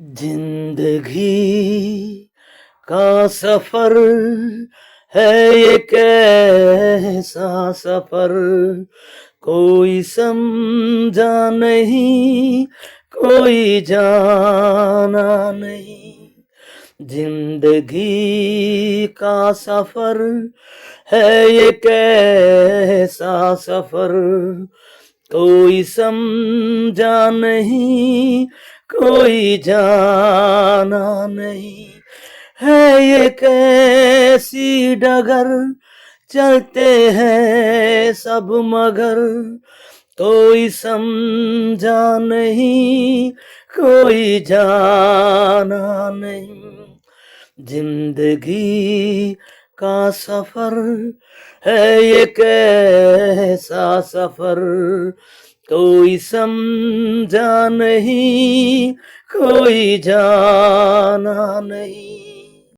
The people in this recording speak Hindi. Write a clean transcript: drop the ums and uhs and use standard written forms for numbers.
जिंदगी का सफर है ये कैसा सफर, कोई समझा नहीं, कोई जाना नहीं। जिंदगी का सफर है ये कैसा सफर, कोई समझा नहीं, कोई जाना नहीं। है ये कैसी डगर, चलते हैं सब मगर, कोई समझा नहीं, कोई जाना नहीं। जिंदगी का सफर है ये कैसा सफर, कोई समझा नहीं, कोई जाना नहीं।